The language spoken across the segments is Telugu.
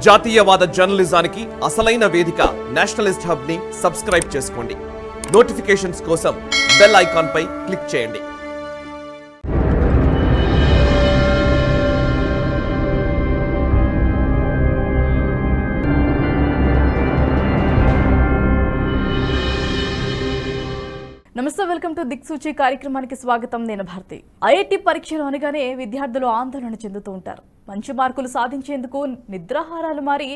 జాతీయవాద జర్నలిజానికి అసలైన వేదిక నేషనలిస్ట్ హబ్ ని సబ్స్క్రైబ్ చేసుకోండి. నోటిఫికేషన్స్ కోసం బెల్ ఐకాన్ పై క్లిక్ చేయండి. నమస్తే, వెల్కమ్ టు దిక్సూచి కార్యక్రమానికి స్వాగతం. నేను భారతి. ఐఐటి పరీక్షలు అనగానే విద్యార్థులు ఆందోళన చెందుతూ ఉంటారు. మంచి మార్కులు సాధించేందుకు నిద్రాహారాలు మారి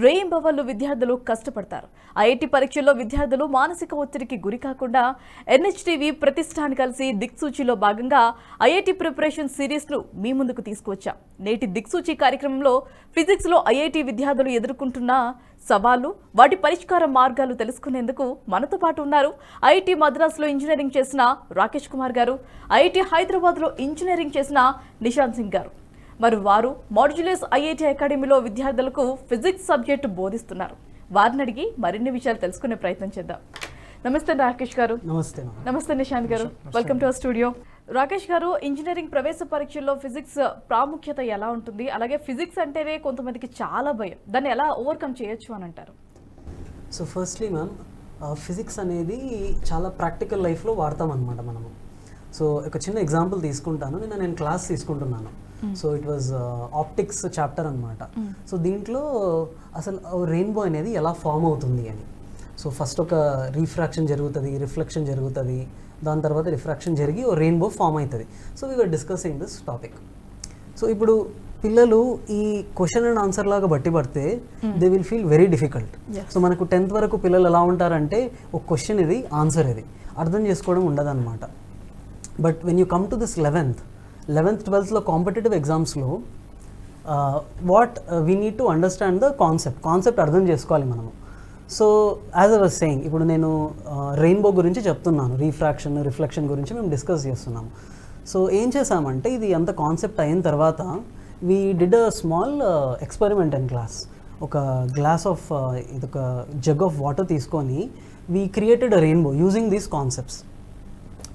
రేయింబవళ్లు విద్యార్థులు కష్టపడతారు. ఐఐటి పరీక్షల్లో విద్యార్థులు మానసిక ఒత్తిడికి గురి కాకుండా ఎన్హెచ్టీవీ ప్రతిష్టాన్ కలిసి దిక్సూచిలో భాగంగా ఐఐటి ప్రిపరేషన్ సిరీస్ను మీ ముందుకు తీసుకువచ్చాం. నేటి దిక్సూచి కార్యక్రమంలో ఫిజిక్స్లో ఐఐటి విద్యార్థులు ఎదుర్కొంటున్న సవాళ్లు, వాటి పరిష్కార మార్గాలు తెలుసుకునేందుకు మనతో పాటు ఉన్నారు ఐఐటి మద్రాసులో ఇంజనీరింగ్ చేసిన రాకేష్ కుమార్ గారు, ఐఐటి హైదరాబాద్లో ఇంజనీరింగ్ చేసిన నిశాంత్ సింగ్ గారు. మరి వారు మాడ్యులస్ ఐఐటి అకాడమీలో విద్యార్థులకు ఫిజిక్స్ సబ్జెక్టు బోధిస్తున్నారు. వారిని అడిగి మరిన్ని విషయాలు తెలుసుకునే ప్రయత్నం చేద్దాం. నమస్తే రాకేష్ గారు. నమస్తే. నమస్తే నిశాంత్ గారు. Welcome to our studio. Rakesh గారు, ఇంజనీరింగ్ ప్రవేశ పరీక్షల్లో ఫిజిక్స్ ప్రాముఖ్యత ఎలా ఉంటుంది? అలాగే ఫిజిక్స్ అంటేనే కొంతమందికి చాలా భయం, దాన్ని ఎలా ఓవర్కమ్ చేయొచ్చు అని అంటారు? సో ఫస్ట్లీ మ్యామ్, ఫిజిక్స్ అనేది చాలా ప్రాక్టికల్ లైఫ్లో వాడతాం అనమాట మనము. సో ఒక చిన్న ఎగ్జాంపుల్ తీసుకుంటాను. నేను క్లాస్ తీసుకుంటున్నాను. So it was optics chapter అనమాట. సో దీంట్లో అసలు రెయిన్బో అనేది ఎలా ఫామ్ అవుతుంది అని. సో ఫస్ట్ ఒక రీఫ్రాక్షన్ జరుగుతుంది, రిఫ్లెక్షన్ జరుగుతుంది, దాని తర్వాత రిఫ్రాక్షన్ జరిగి ఓ రెయిన్బో ఫామ్ అవుతుంది. So we were discussing this topic. So ఇప్పుడు పిల్లలు ఈ క్వశ్చన్ అండ్ ఆన్సర్ లాగా బట్టి పడితే they will feel very difficult. So మనకు 10th వరకు పిల్లలు ఎలా ఉంటారంటే ఒక క్వశ్చన్ ఇది, ఆన్సర్ ఇది, అర్థం చేసుకోవడం ఉండదు అనమాట. But when you come to this 11th, 12thలో కాంపిటేటివ్ ఎగ్జామ్స్లో what we need to understand the concept అర్థం చేసుకోవాలి మనము. So as I was saying, ఇప్పుడు నేను రెయిన్బో గురించి చెప్తున్నాను, రీఫ్రాక్షన్, రిఫ్లెక్షన్ గురించి మేము డిస్కస్ చేస్తున్నాము. సో ఏం చేసామంటే, ఇది అంత కాన్సెప్ట్ అయిన తర్వాత we did a small experiment in class. ఒక గ్లాస్ ఆఫ్ ఇదొక జగ్ ఆఫ్ వాటర్ తీసుకొని we created a rainbow using these concepts.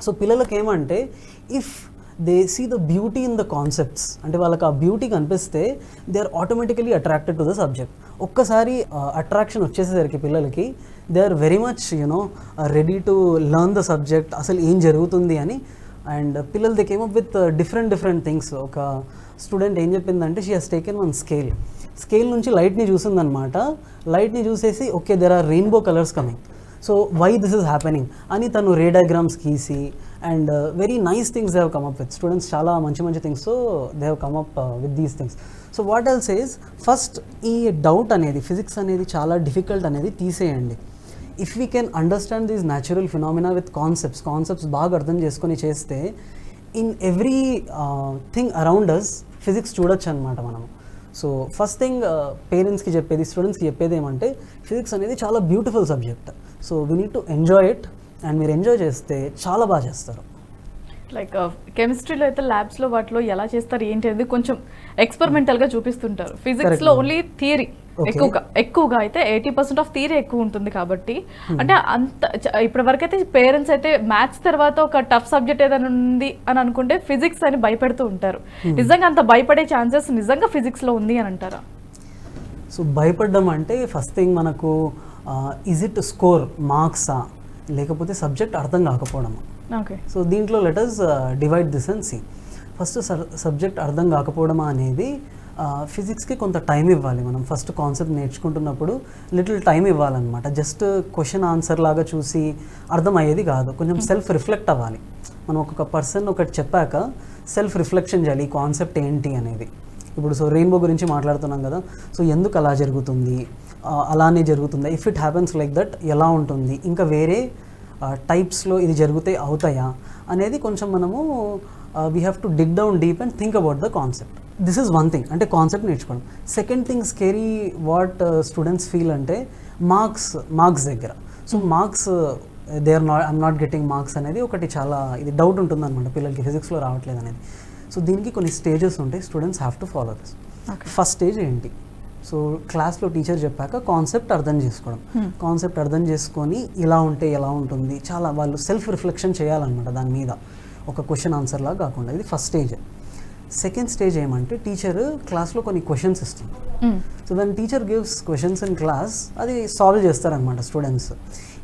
So పిల్లలకి ఏమంటే, if they see the beauty in the concepts, అంటే వాళ్ళకి ఆ బ్యూటీ కనిపిస్తే they are automatically attracted to the subject. ఒక్కసారి అట్రాక్షన్ వచ్చేసేసరికి పిల్లలకి they are very much ready to learn the subject, అసలు ఏం జరుగుతుంది అని. అండ్ పిల్లలు they came up with different things. ఒక స్టూడెంట్ ఏం చెప్పిందంటే, she has taken one scale నుంచి లైట్ని చూసిందనమాట. లైట్ని చూసేసి okay there are rainbow colours coming, so why this is happening అని తను రే డయాగ్రామ్స్ గీసి and very nice things they have come up with. Students చాలా మంచి థింగ్స్తో they have come up with these things. So what else is, first ఈ డౌట్ అనేది, ఫిజిక్స్ అనేది చాలా డిఫికల్ట్ అనేది తీసేయండి. If we can understand these natural phenomena with concepts బాగా అర్థం చేసుకొని చేస్తే in everything around us physics చూడొచ్చు అనమాట మనము. సో ఫస్ట్ థింగ్ పేరెంట్స్కి చెప్పేది, స్టూడెంట్స్కి చెప్పేది ఏమంటే, ఫిజిక్స్ అనేది చాలా beautiful subject. So we need to enjoy it. And మీరు ఎంజాయ్ చేస్తే చాలా బాగా చేస్తారు. లైక్ కెమిస్ట్రీలో అయితే ల్యాబ్స్లో వాటిలో ఎలా చేస్తారు ఏంటి అనేది కొంచెం ఎక్స్పెరిమెంటల్గా చూపిస్తుంటారు. ఫిజిక్స్లో ఓన్లీ థియరీ ఎక్కువగా అయితే 80% ఆఫ్ థియరీ ఎక్కువ ఉంటుంది కాబట్టి, అంటే అంత ఇప్పటి వరకు అయితే పేరెంట్స్ అయితే మ్యాథ్స్ తర్వాత ఒక టఫ్ సబ్జెక్ట్ ఏదైనా ఉంది అని అనుకుంటే ఫిజిక్స్ అని భయపెడుతూ ఉంటారు. నిజంగా అంత భయపడే ఛాన్సెస్ నిజంగా ఫిజిక్స్లో ఉంది అని అంటారా? సో భయపడడం అంటే ఫస్ట్ థింగ్ మనకు ఈజ్ ఇట్ స్కోర్ మార్క్సా, లేకపోతే సబ్జెక్ట్ అర్థం కాకపోవడమా? ఓకే. సో దీంట్లో letters divide this and see. First subject అర్థం కాకపోవడమా అనేది ఫిజిక్స్కి కొంత టైం ఇవ్వాలి. మనం ఫస్ట్ కాన్సెప్ట్ నేర్చుకుంటున్నప్పుడు లిటిల్ టైం ఇవ్వాలన్నమాట. జస్ట్ క్వశ్చన్ ఆన్సర్ లాగా చూసి అర్థం అయ్యేది కాదు, కొంచెం సెల్ఫ్ రిఫ్లెక్ట్ అవ్వాలి. మనం ఒక్కొక్క పర్సన్ ఒకటి చెప్పాక సెల్ఫ్ రిఫ్లెక్షన్ చేయాలి, ఈ కాన్సెప్ట్ ఏంటి అనేది. ఇప్పుడు సో రెయిన్బో గురించి మాట్లాడుతున్నాం కదా, సో ఎందుకు అలా జరుగుతుంది, అలానే జరుగుతుందా, if it happens like that ఎలా ఉంటుంది, ఇంకా వేరే టైప్స్లో ఇది జరిగితే అవుతాయా అనేది కొంచెం మనము we have to dig down deep and think about the concept. This is one thing, అంటే కాన్సెప్ట్ నేర్చుకోవడం. Second thing scary what students feel అంటే మార్క్స్ దగ్గర. So marks I'm not getting marks అనేది ఒకటి చాలా ఇది డౌట్ ఉంటుంది అనమాట పిల్లలకి, ఫిజిక్స్లో రావట్లేదు అనేది. సో దీనికి కొన్ని స్టేజెస్ ఉంటాయి, students have to follow this. First stage ఏంటి, సో క్లాస్లో టీచర్ చెప్పాక కాన్సెప్ట్ అర్థం చేసుకోవడం. కాన్సెప్ట్ అర్థం చేసుకొని ఇలా ఉంటే ఎలా ఉంటుంది, చాలా వాళ్ళు సెల్ఫ్ రిఫ్లెక్షన్ చేయాలన్నమాట దాని మీద, ఒక క్వశ్చన్ ఆన్సర్ లాగా కాకుండా. ఇది ఫస్ట్ స్టేజ్. సెకండ్ స్టేజ్ ఏమంటే టీచర్ క్లాస్లో కొన్ని క్వశ్చన్స్ ఇస్తుంది. సో దాని teacher gives questions in class, అది సాల్వ్ చేస్తారనమాట స్టూడెంట్స్.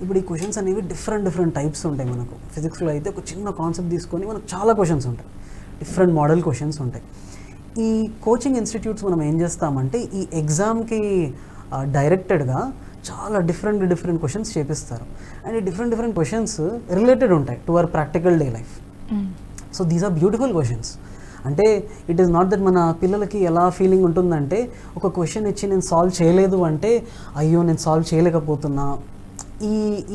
ఇప్పుడు ఈ క్వశ్చన్స్ అనేవి డిఫరెంట్ టైప్స్ ఉంటాయి. మనకు ఫిజిక్స్లో అయితే ఒక చిన్న కాన్సెప్ట్ తీసుకొని మనకు చాలా క్వశ్చన్స్ ఉంటాయి, డిఫరెంట్ మోడల్ క్వశ్చన్స్ ఉంటాయి. ఈ కోచింగ్ ఇన్స్టిట్యూట్స్ మనం ఏం చేస్తామంటే ఈ ఎగ్జామ్కి డైరెక్టెడ్గా చాలా డిఫరెంట్ క్వశ్చన్స్ చేపిస్తారు. అండ్ ఈ డిఫరెంట్ క్వశ్చన్స్ రిలేటెడ్ ఉంటాయి to our practical day life. So these are beautiful questions. అంటే ఇట్ ఈస్ నాట్ దట్ మన పిల్లలకి ఎలా ఫీలింగ్ ఉంటుందంటే ఒక క్వశ్చన్ ఇచ్చి నేను సాల్వ్ చేయలేదు అంటే అయ్యో నేను సాల్వ్ చేయలేకపోతున్నా,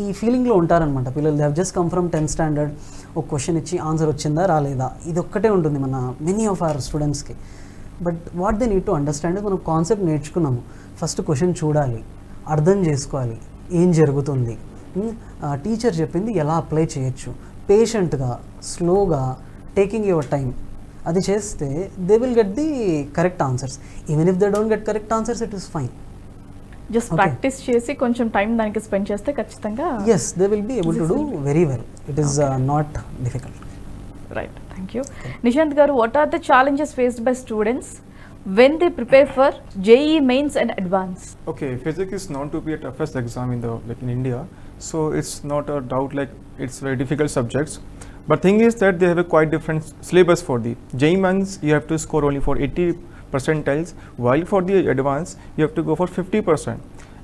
ఈ ఫీలింగ్లో ఉంటారనమాట పిల్లలు. They have just come from 10th standard, ఒక క్వశ్చన్ ఇచ్చి ఆన్సర్ వచ్చిందా రాలేదా, ఇది ఒక్కటే ఉంటుంది మన మెనీ ఆఫ్ అవర్ స్టూడెంట్స్కి. But what they need to understand, మనం కాన్సెప్ట్ నేర్చుకున్నాము, ఫస్ట్ క్వశ్చన్ చూడాలి, అర్థం చేసుకోవాలి ఏం జరుగుతుంది, టీచర్ చెప్పింది ఎలా అప్లై చేయొచ్చు, పేషెంట్గా స్లోగా టేకింగ్ యువర్ టైం, అది చేస్తే they will get the correct answers. Even if they don't get correct answers it is fine. Just practice చేసి కొంచెం టైం దానికి స్పెండ్ చేస్తే ఖచ్చితంగా yes they will be able to do very well. It is not difficult. Right, thank you. Nishant గారు, what are the challenges faced by students when they prepare for JEE mains and advance? Okay, physics is known to be a toughest exam in India, so it's not a doubt like it's very difficult subjects. But thing is that they have a quite different syllabus for the JEE mains. You have to score only for 80 percentiles, while for the advance you have to go for 50%.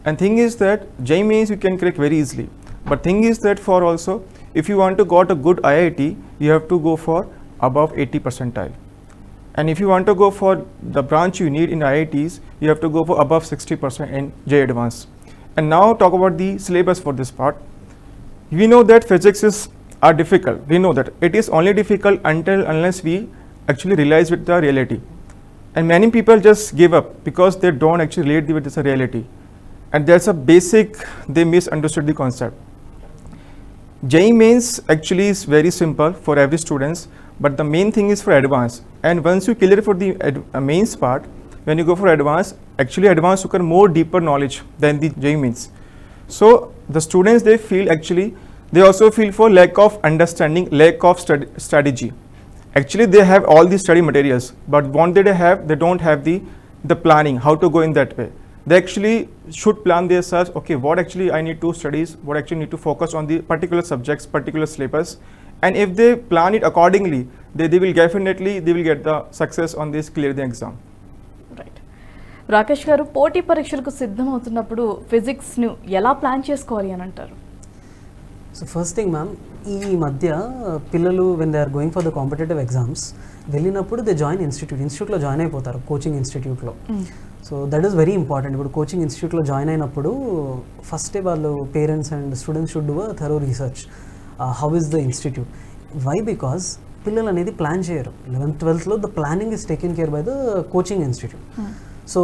And thing is that JEE mains you can crack very easily. But thing is that for also if you want to got a good IIT, you have to go for above 80 percentile. And if you want to go for the branch you need in IITs, you have to go for above 60% in JEE Advanced. And now talk about the syllabus for this part. We know that physics are difficult. We know that it is only difficult unless we actually realize with the reality. And many people just give up because they don't actually relate with this reality. And there's a basic, they misunderstood the concept. JEE mains actually is very simple for every students, but the main thing is for advanced. And once you clear for the mains part, when you go for advanced you get more deeper knowledge than the JEE mains. So the students they also feel for lack of understanding, lack of strategy. Actually they have all the study materials, but what they have, they don't have the planning how to go in that way. They actually should plan themselves, okay, what actually I need to study, what actually need to focus on the particular subjects, particular syllabus. And if they plan it accordingly, they will definitely get the success on this, clear the exam. Right. Rakesh గారు, పోటీ పరీక్షలకు సిద్ధం అవుతున్నప్పుడు ఫిజిక్స్ను ఎలా ప్లాన్ చేసుకోవాలి అని అంటారు? సో ఫస్ట్ థింగ్ మ్యామ్, ఈ మధ్య పిల్లలు when they are going for the competitive exams వెళ్ళినప్పుడు దే జాయిన్ ఇన్స్టిట్యూట్లో జాయిన్ అయిపోతారు, కోచింగ్ ఇన్స్టిట్యూట్లో. So that is very important. ఇప్పుడు కోచింగ్ ఇన్స్టిట్యూట్లో జాయిన్ అయినప్పుడు ఫస్టే వాళ్ళు parents and students should do a thorough research. How is the institute? Why? Because పిల్లలు అనేది ప్లాన్ చేయరు. 11th 12thలో the planning is taken care by the coaching institute. So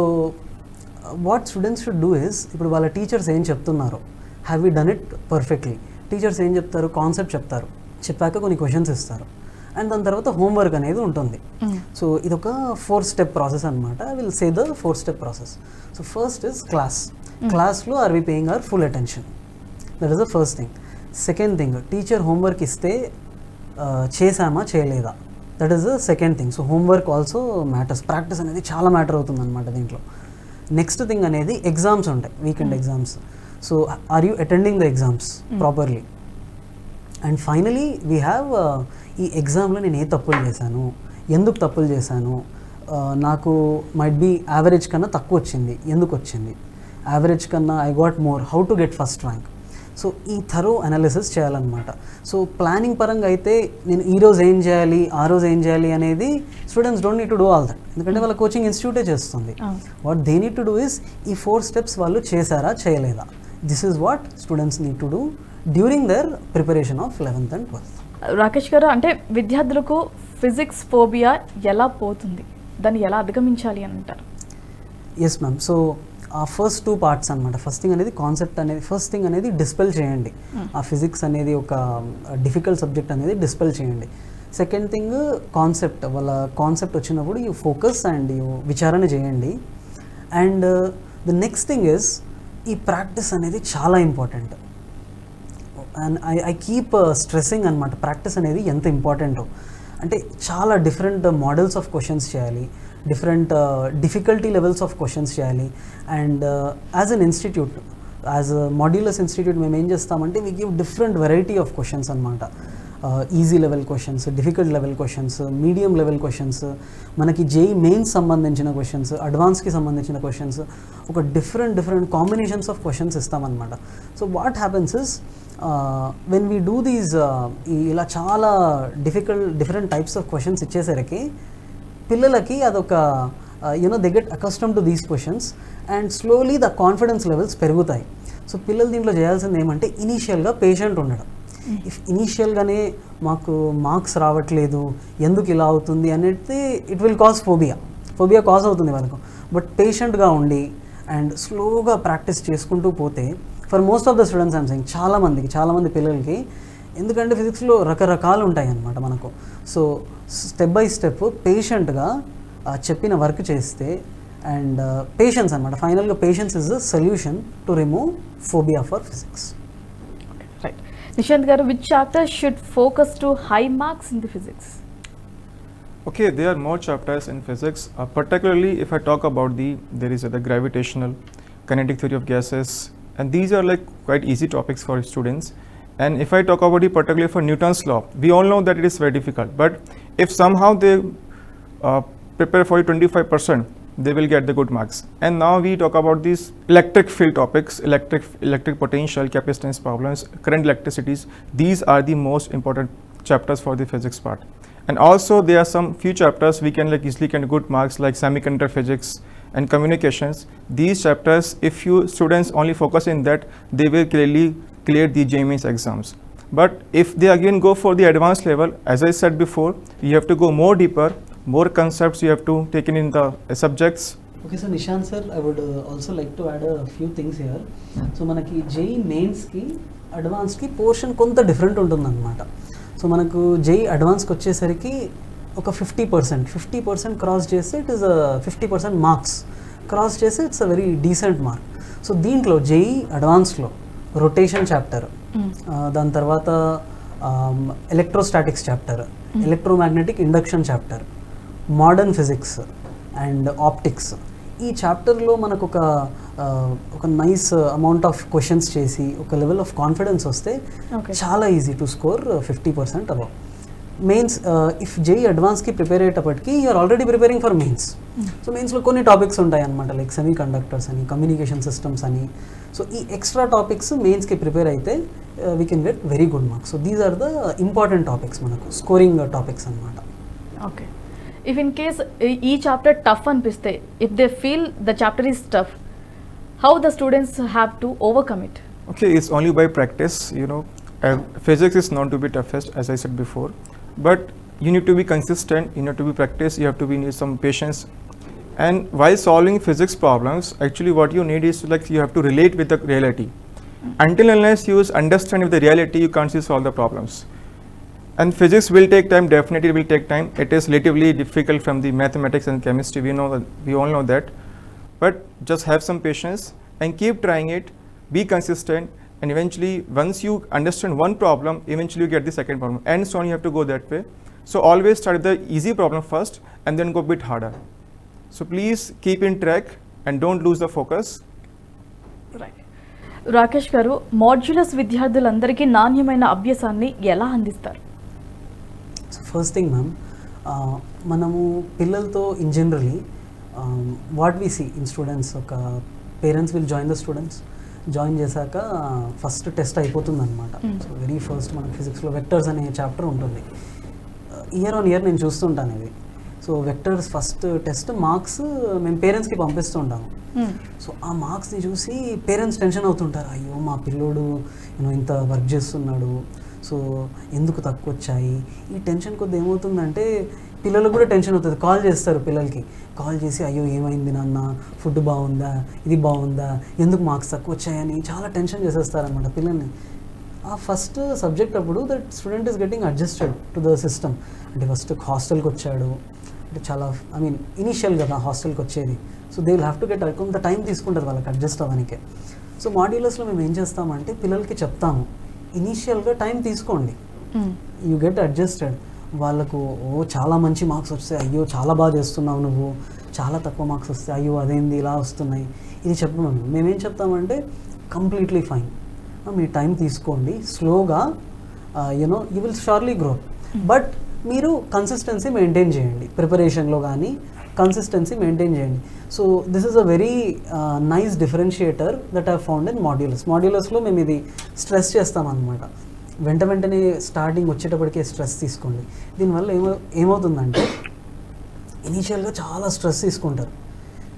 what students should do is, ఇప్పుడు వాళ్ళ టీచర్స్ ఏం చెప్తున్నారో, have you done it perfectly? Teachers ఏం చెప్తారు? కాన్సెప్ట్ చెప్తారు, చెప్పాక కొన్ని క్వశ్చన్స్ ఇస్తారు, అండ్ దాని తర్వాత హోంవర్క్ అనేది ఉంటుంది. సో ఇదొక 4-step ప్రాసెస్ అనమాట. I will say the 4-step process. So first is క్లాస్లో are we paying our full attention? That is the first thing. Second thing, teacher homework ఇస్తే చేసామా చేయలేదా, that is the second thing. So homework also matters. Practice అనేది చాలా మ్యాటర్ అవుతుంది అనమాట దీంట్లో. నెక్స్ట్ థింగ్ అనేది ఎగ్జామ్స్ ఉంటాయి, weekend exams. So are you attending the exams properly? And finally we have ఈ ఎగ్జామ్లో నేను ఏ తప్పులు చేశాను, ఎందుకు తప్పులు చేశాను, నాకు మైట్ బీ యావరేజ్ కన్నా తక్కువ వచ్చింది, ఎందుకు వచ్చింది, యావరేజ్ కన్నా I got more, how to get first rank. So ఈ థరో అనాలిసిస్ చేయాలన్నమాట. సో ప్లానింగ్ పరంగా అయితే నేను ఈ రోజు ఏం చేయాలి, ఆ రోజు ఏం చేయాలి అనేది students don't need to do all that, ఎందుకంటే వాళ్ళ కోచింగ్ ఇన్స్టిట్యూటే చేస్తుంది. What they need to do is ఈ 4 steps వాళ్ళు చేశారా చేయలేదా, this is what students need to do during their preparation of 11th and 12th. Rakesh garu, అంటే విద్యార్థులకు ఫిజిక్స్ ఫోబియా ఎలా పోతుంది, దాన్ని ఎలా అధిగమించాలి అని అంటారు? Yes ma'am. సో ఆ ఫస్ట్ 2 parts అనమాట. ఫస్ట్ థింగ్ అనేది కాన్సెప్ట్ అనేది, ఫస్ట్ థింగ్ అనేది డిస్పెల్ చేయండి. ఆ ఫిజిక్స్ అనేది ఒక డిఫికల్ట్ సబ్జెక్ట్ అనేది డిస్పెల్ చేయండి. సెకండ్ థింగ్ కాన్సెప్ట్, వాళ్ళ కాన్సెప్ట్ వచ్చినప్పుడు యూ ఫోకస్ అండ్ యూ విచారణ చేయండి. And the next thing is ఈ ప్రాక్టీస్ అనేది చాలా important. And I keep stressing అనమాట ప్రాక్టీస్ అనేది ఎంత ఇంపార్టెంటో. అంటే చాలా డిఫరెంట్ మోడల్స్ ఆఫ్ క్వశ్చన్స్ చేయాలి, different difficulty levels of questions చేయాలి. And as an institute, as Modulus institute మేము ఏం చేస్తామంటే we give different variety of questions అనమాట. Easy level questions, difficult level questions, medium level questions, మనకి జేఈ మెయిన్స్ సంబంధించిన క్వశ్చన్స్, అడ్వాన్స్కి సంబంధించిన క్వశ్చన్స్, ఒక డిఫరెంట్ కాంబినేషన్స్ ఆఫ్ క్వశ్చన్స్ ఇస్తామన్నమాట. So what happens is when we do these ఇలా చాలా డిఫరెంట్ టైప్స్ ఆఫ్ క్వశ్చన్స్ ఇచ్చేసరికి పిల్లలకి అదొక they get accustomed to these questions and slowly the confidence levels పెరుగుతాయి. సో పిల్లలు దీంట్లో చేయాల్సింది ఏమంటే ఇనీషియల్గా పేషెంట్ ఉండడం. ఇఫ్ ఇనీషియల్గానే మాకు మార్క్స్ రావట్లేదు, ఎందుకు ఇలా అవుతుంది అనేది it will cause phobia cause అవుతుంది వాళ్ళకు. బట్ పేషెంట్గా ఉండి అండ్ స్లోగా ప్రాక్టీస్ చేసుకుంటూ పోతే for most of the students I'm saying చాలామంది పిల్లలకి, ఎందుకంటే ఫిజిక్స్లో రకరకాలు ఉంటాయి అన్నమాట మనకు. సో స్టెప్ బై స్టెప్ పేషెంట్గా చెప్పిన వర్క్ చేస్తే అండ్ పేషెన్స్ అనమాట, ఫైనల్గా patience is the solution to remove phobia for physics. Right. Nishant గారు, which chapter should focus to high marks in the physics? Okay, there are more chapters in physics, particularly if I talk about there is the gravitational, kinetic theory of gases, and these are like quite easy topics for students. And if I talk about particularly for Newton's law, we all know that it is very difficult, but if somehow they prepare for 25%, they will get the good marks. And now we talk about these electric field topics, electric potential, capacitance problems, current electricities. These are the most important chapters for the physics part. And also there are some few chapters we can like easily get good marks, like semiconductor physics and communications. These chapters, if you students only focus in that, they will clearly clear the JEE Mains exams. But if they again go for the advanced level, as I said before, you have to go more deeper, more concepts you have to take in the subjects. Okay, so Nishant sir, I would also like to add a few things here. So మనకి JEE మెయిన్స్కి అడ్వాన్స్కి పోర్షన్ కొంత డిఫరెంట్ ఉంటుందన్నమాట. సో మనకు జేఈ అడ్వాన్స్కి వచ్చేసరికి ఒక 50% క్రాస్ చేస్తే ఇట్ ఈస్ 50% మార్క్స్ క్రాస్ చేస్తే it's a very decent mark. So దీంట్లో జేఈ అడ్వాన్స్లో రొటేషన్ చాప్టర్, దాని తర్వాత electrostatics chapter, electromagnetic induction chapter, modern physics and optics, ఈ చాప్టర్లో మనకు ఒక నైస్ అమౌంట్ ఆఫ్ క్వశ్చన్స్ చేసి ఒక లెవెల్ ఆఫ్ కాన్ఫిడెన్స్ వస్తే చాలా easy to score 50% above. Mains if JEE అడ్వాన్స్కి ప్రిపేర్ అయ్యేటప్పటికి you're already preparing for Mains. So మెయిన్స్లో కొన్ని టాపిక్స్ ఉంటాయి అన్నమాట, లైక్ సెమీ కండక్టర్స్ అని, కమ్యూనికేషన్ సిస్టమ్స్ అని. సో ఈ ఎక్స్ట్రా టాపిక్స్ మెయిన్స్కి ప్రిపేర్ అయితే we can get very good marks. So these are the important topics, మనకు స్కోరింగ్ టాపిక్స్ అన్నమాట. ఓకే. ఇఫ్ ఇన్ కేస్ ఈ చాప్టర్ టఫ్ అనిపిస్తే, if they feel the chapter is tough, how the students have to overcome it? Okay, it's only by practice, physics is not to be toughest, as I said before, but you need to be consistent, you need to be practice, you have to need some patience. And while solving physics problems, actually what you need is like you have to relate with the reality. Until unless you understand with the reality, you can't solve the problems. And physics will take time, definitely will take time. It is relatively difficult from the mathematics and chemistry, we all know that. But just have some patience and keep trying it, be consistent, and eventually once you understand one problem, eventually you get the second problem, and so on. You have to go that way. So always start with the easy problem first and then go a bit harder. So please keep in track and don't lose the focus. Right. Rakesh గారు, మాడ్యులస్ విద్యార్థులందరికీ నాణ్యమైన అభ్యాసాన్ని ఎలా అందిస్తారు? సో ఫస్ట్ థింగ్ మ్యామ్, మనము పిల్లలతో in generally what we see in students, ఒక parents will join the students, join చేశాక ఫస్ట్ టెస్ట్ అయిపోతుంది అనమాట. సో వెరీ ఫస్ట్ మనకు ఫిజిక్స్లో వెక్టర్స్ అనే చాప్టర్ ఉంటుంది. ఇయర్ ఆన్ ఇయర్ నేను చూస్తుంటాను ఇది. So vectors first test marks మేము పేరెంట్స్కి పంపిస్తుంటాము. సో ఆ మార్క్స్ని చూసి పేరెంట్స్ టెన్షన్ అవుతుంటారు, అయ్యో మా పిల్లోడు ఇంత వర్క్ చేస్తున్నాడు, సో ఎందుకు తక్కువ వచ్చాయి. ఈ టెన్షన్ కొద్ది ఏమవుతుందంటే పిల్లలకు కూడా టెన్షన్ అవుతుంది. కాల్ చేస్తారు పిల్లలకి, కాల్ చేసి అయ్యో ఏమైంది నాన్న, ఫుడ్ బాగుందా, ఇది బాగుందా, ఎందుకు మార్క్స్ తక్కువ వచ్చాయని చాలా టెన్షన్ చేసేస్తారనమాట పిల్లల్ని. ఆ ఫస్ట్ సబ్జెక్ట్ అప్పుడు that student is getting adjusted to the system. అంటే ఫస్ట్ హాస్టల్కి వచ్చాడు అంటే చాలా ఇనీషియల్ కదా హాస్టల్కి వచ్చేది. So they will have to get కొంత టైం తీసుకుంటారు వాళ్ళకి అడ్జస్ట్ అవ్వడానికే. సో మాడ్యులర్స్లో మేము ఏం చేస్తామంటే పిల్లలకి చెప్తాము, ఇనీషియల్గా టైం తీసుకోండి, యూ గెట్ అడ్జస్టెడ్. వాళ్ళకు చాలా మంచి మార్క్స్ వస్తాయి, అయ్యో చాలా బాగా చేస్తున్నావు నువ్వు, చాలా తక్కువ మార్క్స్ వస్తాయి, అయ్యో అదేంది ఇలా వస్తున్నాయి, ఇది చెప్పమని మేమేం చెప్తామంటే కంప్లీట్లీ ఫైన్, మీ టైం తీసుకోండి, స్లోగా you know you will surely grow, but మీరు కన్సిస్టెన్సీ మెయింటైన్ చేయండి, ప్రిపరేషన్లో కానీ కన్సిస్టెన్సీ మెయింటైన్ చేయండి. So this is a very nice differentiator that I found in మాడ్యులస్లో మేము ఇది స్ట్రెస్ చేస్తామన్నమాట. వెంటనే స్టార్టింగ్ వచ్చేటప్పటికే స్ట్రెస్ తీసుకోండి. దీనివల్ల ఏమవుతుందంటే ఇనీషియల్గా చాలా స్ట్రెస్ తీసుకుంటారు.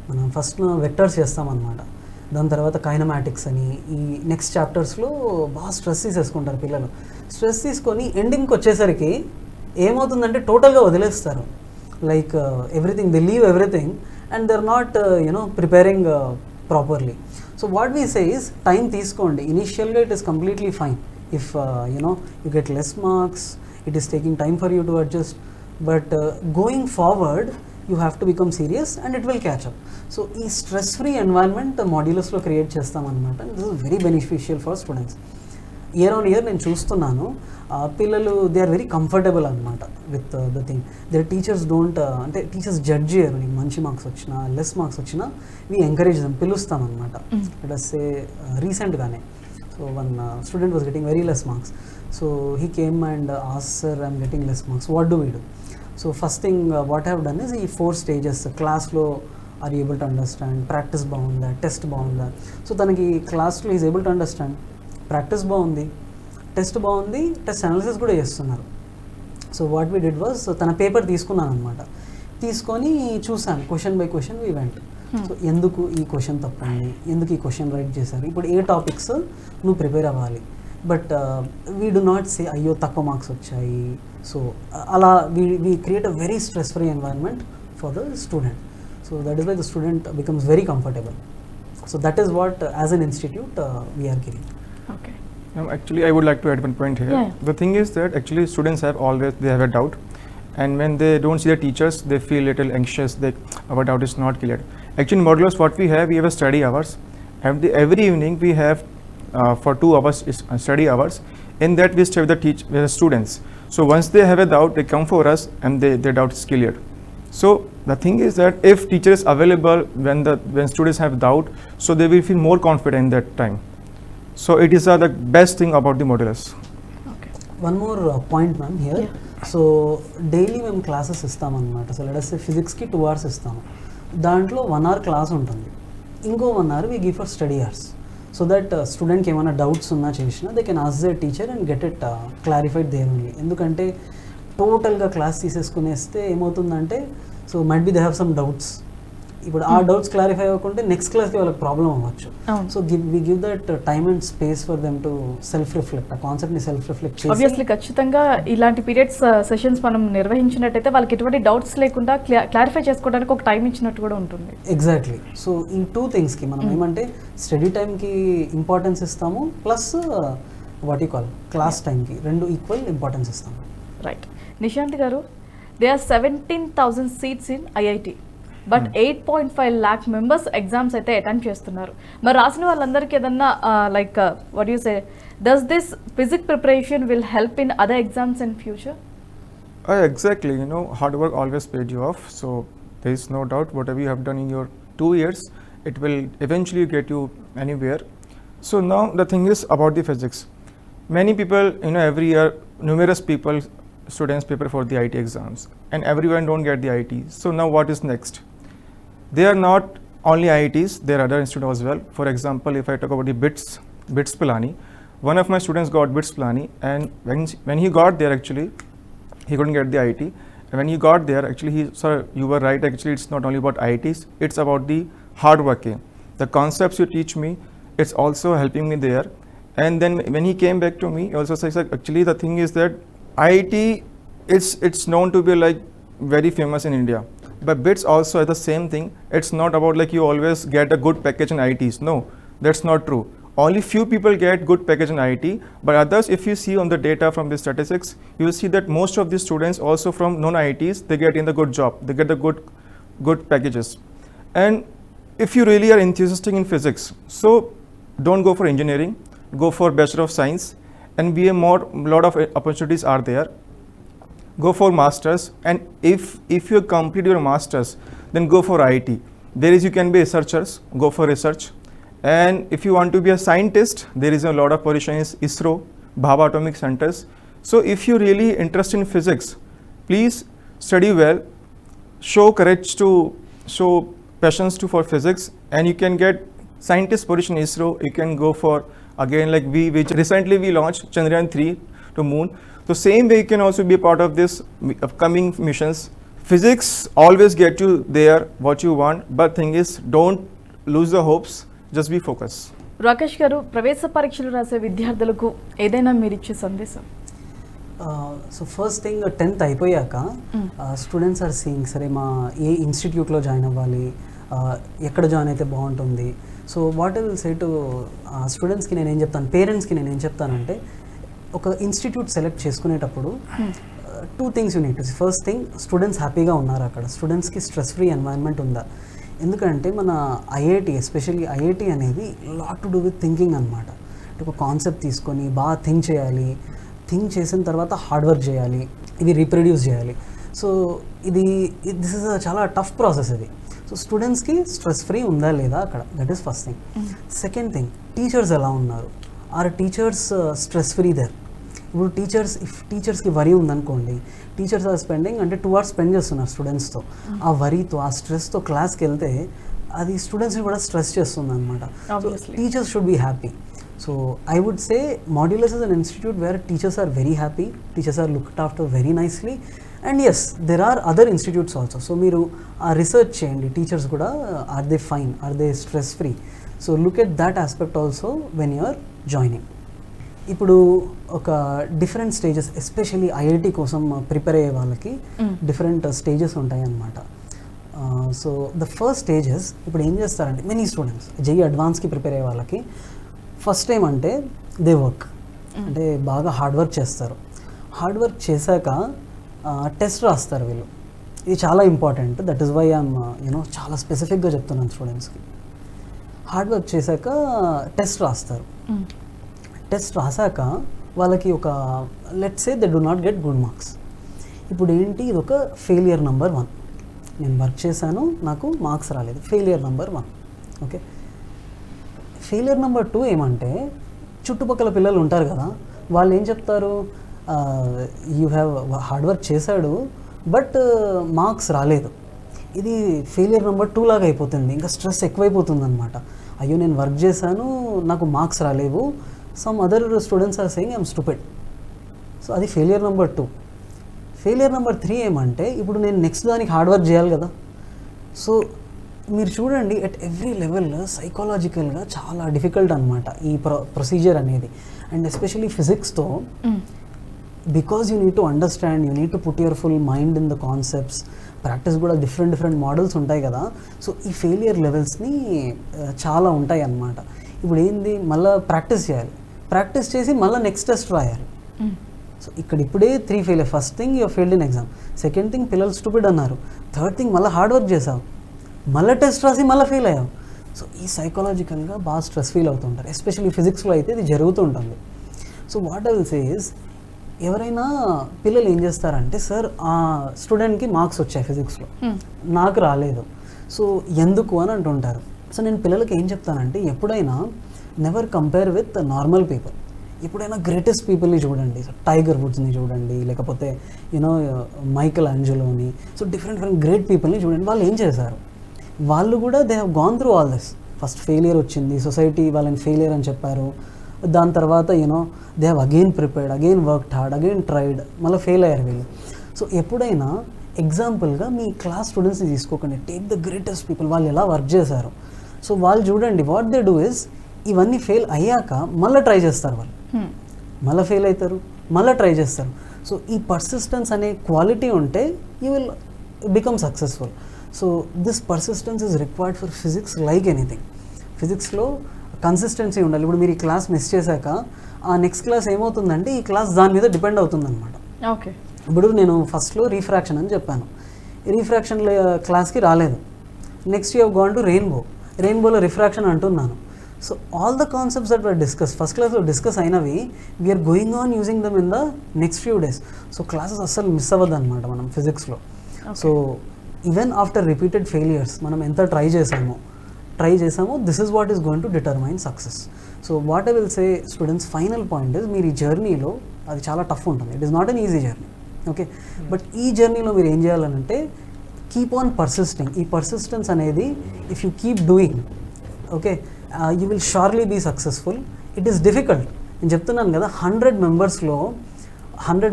మనం ఫస్ట్ వెక్టర్స్ చేస్తామన్నమాట, దాని తర్వాత కైనమాటిక్స్ అని ఈ నెక్స్ట్ చాప్టర్స్లో బాగా స్ట్రెస్ తీసేసుకుంటారు పిల్లలు. స్ట్రెస్ తీసుకొని ఎండింగ్కి వచ్చేసరికి ఏమవుతుందంటే టోటల్గా వదిలేస్తారు. Like everything, they leave everything and they are not preparing properly. So what we say is time తీసుకోండి. ఇనీషియల్గా it is completely fine if you get less marks, it is taking time for you to adjust, but going forward you have to become serious and it will catch up. So ee stress free environment modulus lo create chestam annamata. This is very beneficial for students. Year on year నేను చూస్తున్నాను పిల్లలు దే ఆర్ వెరీ కంఫర్టబుల్ అనమాట with the thing. Their teachers don't అంటే టీచర్స్ జడ్జ్ చేయరు, నీకు మంచి మార్క్స్ వచ్చినా లెస్ మార్క్స్ వచ్చినా వీ ఎంకరేజ్ దెమ్, పిలుస్తాం అనమాట. లెట్ అస్ సే రీసెంట్గానే so one student was getting very less marks, so he came and asked, sir, I'm getting less marks, what do we do? So first thing what I have done is ఈ 4 stages class లో are you able to understand, practice బాగుందా, టెస్ట్ బాగుందా. సో తనకి క్లాస్లో is able to understand, practice బాగుంది, టెస్ట్ బాగుంది, టెస్ట్ అనాలిసిస్ కూడా చేస్తున్నారు. So what we did was తన పేపర్ తీసుకున్నాను అనమాట, తీసుకొని చూసాను question by question we went. So ఎందుకు ఈ క్వశ్చన్ తప్పండి, ఎందుకు ఈ క్వశ్చన్ రైట్ చేశారు, ఇప్పుడు ఏ టాపిక్స్ నువ్వు ప్రిపేర్ అవ్వాలి. But we do not say అయ్యో తక్కువ మార్క్స్ వచ్చాయి. సో అలా we create a very stress free environment for the student. So that is why the student becomes very comfortable. So that is what as an institute we are giving. Okay. Actually, I would like to add one point here. Yeah. The thing is that actually students they have a doubt, and when they don't see the teachers, they feel little anxious that our doubt is not cleared. Actually, in modulus, what we have study hours. Every evening we have for 2 hours is study hours. In that we stay with the students. So once they have a doubt, they come for us and their doubt is cleared. So the thing is that if teacher is available when students have doubt, so they will feel more confident in that time. So it is the best thing about the modulus. Okay. One more point ma'am here. So daily మేము క్లాసెస్ ఇస్తామన్నమాట. సో లెట్ అస్ సే ఫిజిక్స్కి 2 hours ఇస్తాము, దాంట్లో 1 hour క్లాస్ ఉంటుంది, ఇంకో 1 hour we give for study hours. So that స్టూడెంట్కి ఏమైనా డౌట్స్ ఉన్నా చేసినా they can ask the teacher and get it clarified there only. ఎందుకంటే టోటల్గా క్లాస్ తీసేసుకునేస్తే ఏమవుతుందంటే so might be they have some doubts, ఇప్పుడు ఆ డౌట్స్ క్లారిఫై అవ్వకుంటే నెక్స్ట్ క్లాస్కి వాళ్ళకి ప్రాబ్లం అవ్వచ్చు. So we give that time and space for them to self reflect, ఆ కాన్సెప్ట్ని సెల్ఫ్ రిఫ్లెక్ట్ చేసి. ఆబ్వియస్లీ ఖచ్చితంగా ఇలాంటి పీరియడ్స్ సెషన్స్ మనం నిర్వహించినట్టయితే వాళ్ళకి ఎటువంటి డౌట్స్ లేకుండా క్లారిఫై చేసుకోవడానికి ఒక టైం ఇచ్చినట్టు కూడా ఉంటుంది. ఎగ్జాక్ట్లీ. సో ఈ 2 థింగ్స్కి మనం ఏమంటే స్టడీ టైంకి ఇంపార్టెన్స్ ఇస్తాము, plus what you call class టైంకి, 2 ఈక్వల్ ఇంపార్టెన్స్ ఇస్తాము. Right. Nishant garu, there are 17,000 seats in IIT, but 8.5 lakh members exams అయితే అటెండ్ చేస్తున్నారు. మరి రాసిన వాళ్ళందరికీ ఏదన్నా like what you say, does this physics preparation will help in other exams in future? Exactly, hard work always paid you off. So there is no doubt whatever you have done in your 2 years, it will eventually get you anywhere. So now the thing is about the physics. Many people, every year, numerous people, students prepare for the IT exams, and everyone don't get the IT. So now what is next? They are not only IITs, there are other institutes as well. For example, if I talk about the BITS Pilani, one of my students got BITS Pilani, and when he got there, actually, he couldn't get the IT. And when he got there, actually, sir, you were right. Actually, it's not only about IITs, it's about the hard working. The concepts you teach me, it's also helping me there. And then when he came back to me, he also said, actually, the thing is that IIT, it's known to be like very famous in India. But BITS also has the same thing. It's not about like you always get a good package in IITs. No, that's not true. Only few people get good package in IIT, but others, if you see on the data from the statistics, you will see that most of the students also from non-IITs, they get in the good job, they get the good packages. And if you really are enthusiastic in physics, so don't go for engineering, go for Bachelor of Science, and lot of opportunities are there. go for masters, and if you complete your masters, then go for IIT. There is, you can be researchers, go for research. And if you want to be a scientist, there is a lot of positions in ISRO, Bhabha Atomic Centers. So if you really interested in physics, please study well, show courage to show passions to for physics, and you can get scientist position in ISRO. You can go for, again, like which recently we launched Chandrayaan 3 to moon. So same way you can also be a part of this upcoming missions. Physics always get you there what you want, but thing is, don't lose the hopes, just be focused. Rakesh గారు, ప్రవేశ పరీక్షలు రాసే విద్యార్థులకు ఏదైనా మీరు ఇచ్చే సందేశం? సో ఫస్ట్ థింగ్ 10th అయిపోయాక స్టూడెంట్స్ ఆర్ సీయింగ్, సరే మా ఏ ఇన్స్టిట్యూట్లో జాయిన్ అవ్వాలి, ఎక్కడ జాయిన్ అయితే బాగుంటుంది. So what I will say to స్టూడెంట్స్కి నేనేం చెప్తాను, పేరెంట్స్కి నేనేం చెప్తానంటే, ఒక ఇన్స్టిట్యూట్ సెలెక్ట్ చేసుకునేటప్పుడు 2 things you need to see. First thing, students హ్యాపీగా ఉన్నారు అక్కడ, స్టూడెంట్స్కి స్ట్రెస్ ఫ్రీ ఎన్వైరన్మెంట్ ఉందా. ఎందుకంటే మన ఐఐటి, ఎస్పెషల్లీ ఐఐటి అనేది lot to do with thinking అనమాట. ఒక కాన్సెప్ట్ తీసుకొని బాగా థింక్ చేయాలి, థింక్ చేసిన తర్వాత హార్డ్ వర్క్ చేయాలి, ఇది రీప్రొడ్యూస్ చేయాలి. సో దిస్ ఇస్ చాలా టఫ్ ప్రాసెస్ ఇది. సో స్టూడెంట్స్కి స్ట్రెస్ ఫ్రీ ఉందా లేదా అక్కడ, that is first thing. Second thing, teachers ఎలా ఉన్నారు, are teachers stress free there. ఇప్పుడు టీచర్స్కి వరి ఉందనుకోండి, టీచర్స్ ఆర్ స్పెండింగ్ అంటే 2 hours స్పెండ్ చేస్తున్నారు స్టూడెంట్స్తో. ఆ వరితో, ఆ స్ట్రెస్తో క్లాస్కి వెళ్తే అది స్టూడెంట్స్ని కూడా స్ట్రెస్ చేస్తుంది అనమాట. Teachers should be happy. So I would say Modulus is an institute where teachers are very happy, teachers are looked after very nicely, and yes, there are other institutes also. So మీరు ఆ రీసెర్చ్ చేయండి, టీచర్స్ కూడా are they fine, are they stress free. So look at that aspect also when you are joining. ఇప్పుడు ఒక డిఫరెంట్ స్టేజెస్, ఎస్పెషల్లీ ఐఐటి కోసం ప్రిపేర్ అయ్యే వాళ్ళకి డిఫరెంట్ స్టేజెస్ ఉంటాయి అన్నమాట. సో ద ఫస్ట్ స్టేజెస్, ఇప్పుడు ఏం చేస్తారంటే మెనీ స్టూడెంట్స్ జేఈ అడ్వాన్స్కి ప్రిపేర్ అయ్యే వాళ్ళకి ఫస్ట్ టైం అంటే దే వర్క్, అంటే బాగా హార్డ్ వర్క్ చేస్తారు. హార్డ్ వర్క్ చేశాక టెస్ట్ రాస్తారు వీళ్ళు. ఇది చాలా important, that is why I'm చాలా స్పెసిఫిక్గా చెప్తున్నాను స్టూడెంట్స్కి. హార్డ్ వర్క్ చేశాక టెస్ట్ రాస్తారు. టెస్ట్ రాశాక వాళ్ళకి ఒక let's say they do not get good marks. ఇప్పుడు ఏంటి, ఇది ఒక ఫెయిలియర్ నెంబర్ 1. నేను వర్క్ చేశాను, నాకు మార్క్స్ రాలేదు, failure number 1. Okay, failure number 2 ఏమంటే, చుట్టుపక్కల పిల్లలు ఉంటారు కదా, వాళ్ళు ఏం చెప్తారు, యూ హ్యావ్ హార్డ్ వర్క్ చేశాడు బట్ మార్క్స్ రాలేదు. ఇది ఫెయిలియర్ నెంబర్ 2 లాగా అయిపోతుంది, ఇంకా స్ట్రెస్ ఎక్కువైపోతుంది అనమాట. అయ్యో నేను వర్క్ చేశాను, నాకు మార్క్స్ రాలేవు, some other students are saying I'm stupid. So అది ఫెయిలియర్ నెంబర్ 2. ఫెయిలియర్ నెంబర్ 3 ఏమంటే, ఇప్పుడు నేను నెక్స్ట్ దానికి హార్డ్ వర్క్ చేయాలి కదా. సో మీరు చూడండి, ఎట్ ఎవ్రీ లెవెల్ సైకాలజికల్గా చాలా డిఫికల్ట్ అనమాట ఈ ప్రొసీజర్ అనేది. అండ్ ఎస్పెషలీ ఫిజిక్స్తో, because you need to understand, you need to put your full mind in the concepts. Practice కూడా డిఫరెంట్ మోడల్స్ ఉంటాయి కదా. సో ఈ ఫెయిలియర్ లెవెల్స్ని చాలా ఉంటాయి అన్నమాట. ఇప్పుడు ఏంది, మళ్ళీ ప్రాక్టీస్ చేయాలి, ప్రాక్టీస్ చేసి మళ్ళీ నెక్స్ట్ టెస్ట్ రాయాలి. సో ఇక్కడ ఇప్పుడే 3 fail. First thing you failed in exam, second thing పిల్లలు స్టూపిడ్ అన్నారు, థర్డ్ థింగ్ మళ్ళీ హార్డ్ వర్క్ చేసావు, మళ్ళీ టెస్ట్ రాసి మళ్ళీ ఫెయిల్ అయ్యావు. సో ఈ సైకాలజికల్గా బాగా స్ట్రెస్ ఫీల్ అవుతుంటారు, ఎస్పెషల్లీ ఫిజిక్స్లో అయితే ఇది జరుగుతూ ఉంటుంది. So what I will say is, ఎవరైనా పిల్లలు ఏం చేస్తారంటే, సార్ ఆ స్టూడెంట్కి మార్క్స్ వచ్చాయి ఫిజిక్స్లో, నాకు రాలేదు, సో ఎందుకు అని అంటుంటారు. సో నేను పిల్లలకి ఏం చెప్తానంటే, ఎప్పుడైనా never compare with normal people. ఎప్పుడైనా గ్రేటెస్ట్ పీపుల్ని చూడండి, సో టైగర్ వుడ్స్ని చూడండి, లేకపోతే మైకెల్ ఆంజెలోని, సో డిఫరెంట్ గ్రేట్ పీపుల్ని చూడండి. వాళ్ళు ఏం చేశారు, వాళ్ళు కూడా they have gone through all this. First failure వచ్చింది, సొసైటీ వాళ్ళని ఫెయిలియర్ అని చెప్పారు, దాని తర్వాత they have again prepared, again worked hard, again tried, మళ్ళీ ఫెయిల్ అయ్యారు వీళ్ళు. సో ఎప్పుడైనా ఎగ్జాంపుల్గా మీ క్లాస్ స్టూడెంట్స్ని తీసుకోకండి, టేక్ ద గ్రేటెస్ట్ పీపుల్, వాళ్ళు ఎలా వర్క్ చేశారు. సో వాళ్ళు చూడండి, వాట్ దే డూ ఇస్, ఇవన్నీ ఫెయిల్ అయ్యాక మళ్ళీ ట్రై చేస్తారు, వాళ్ళు మళ్ళీ ఫెయిల్ అవుతారు, మళ్ళీ ట్రై చేస్తారు. సో ఈ పర్సిస్టెన్స్ అనే క్వాలిటీ ఉంటే you will become successful. So this persistence is required for physics like anything. ఫిజిక్స్లో కన్సిస్టెన్సీ ఉండాలి. ఇప్పుడు మీరు ఈ క్లాస్ మిస్ చేశాక ఆ నెక్స్ట్ క్లాస్ ఏమవుతుందంటే, ఈ క్లాస్ దాని మీద డిపెండ్ అవుతుంది అనమాట. ఓకే, ఇప్పుడు నేను ఫస్ట్లో రీఫ్రాక్షన్ అని చెప్పాను, రీఫ్రాక్షన్ క్లాస్కి రాలేదు. Next you have gone to రెయిన్బోలో రిఫ్రాక్షన్ అంటున్నాను. So all the concepts that were discuss first క్లాస్లో డిస్కస్ అయినవి we're going on using them in the next few days. So classes అస్సలు మిస్ అవ్వద్దు అనమాట మనం ఫిజిక్స్లో. So even after repeated failures మనం ఎంత ట్రై చేసామో this is what is going to determine success. So what I will say students, final point is మీరు ఈ జర్నీలో అది చాలా టఫ్ ఉంటుంది. It is not an easy journey, okay. But ఈ జర్నీలో మీరు ఏం చేయాలనంటే కీప్ ఆన్ పర్సిస్టింగ్. ఈ పర్సిస్టెన్స్ అనేది if you keep doing, okay, you will surely be successful. It is difficult. నేను చెప్తున్నాను కదా, 100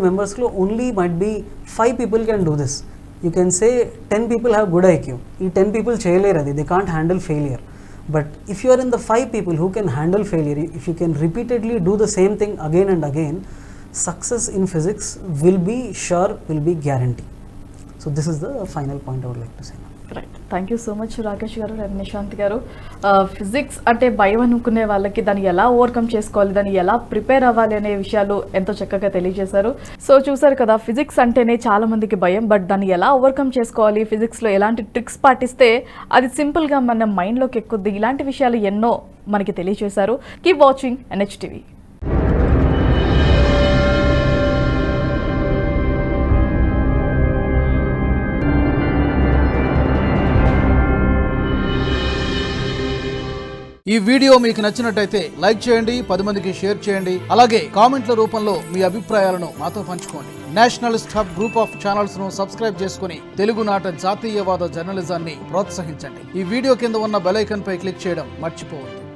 మెంబర్స్లో only might be 5 people can do this. You can say 10 people have good IQ. ఈ 10 people చేయలేరు అది, they can't handle failure. But if you are in the 5 people who can handle failure, if you can repeatedly do the same thing again and again, success in physics will be sure, will be guaranteed. So this is the final point I would like to say. Right, thank you so much Rakesh గారు అండ్ నిశాంత్ గారు. ఫిజిక్స్ అంటే భయం అనుకునే వాళ్ళకి దాన్ని ఎలా ఓవర్కమ్ చేసుకోవాలి, దాన్ని ఎలా ప్రిపేర్ అవ్వాలి అనే విషయాలు ఎంతో చక్కగా తెలియజేశారు. సో చూసారు కదా, ఫిజిక్స్ అంటేనే చాలా మందికి భయం, బట్ దాన్ని ఎలా ఓవర్కమ్ చేసుకోవాలి, ఫిజిక్స్లో ఎలాంటి ట్రిక్స్ పాటిస్తే అది సింపుల్గా మన మైండ్లోకి ఎక్కుద్ది, ఇలాంటి విషయాలు ఎన్నో మనకి తెలియజేశారు. Keep watching NHTV. ఈ వీడియో మీకు నచ్చినట్టయితే లైక్ చేయండి, 10 మందికి షేర్ చేయండి. అలాగే కామెంట్ల రూపంలో మీ అభిప్రాయాలను మాతో పంచుకోండి. Nationalist hub group of channels ను సబ్స్క్రైబ్ చేసుకుని తెలుగునాట జాతీయవాద జర్నలిజాన్ని ప్రోత్సహించండి. ఈ వీడియో కింద ఉన్న బెల్ ఐకాన్ పై క్లిక్ చేయడం మర్చిపోవద్దు.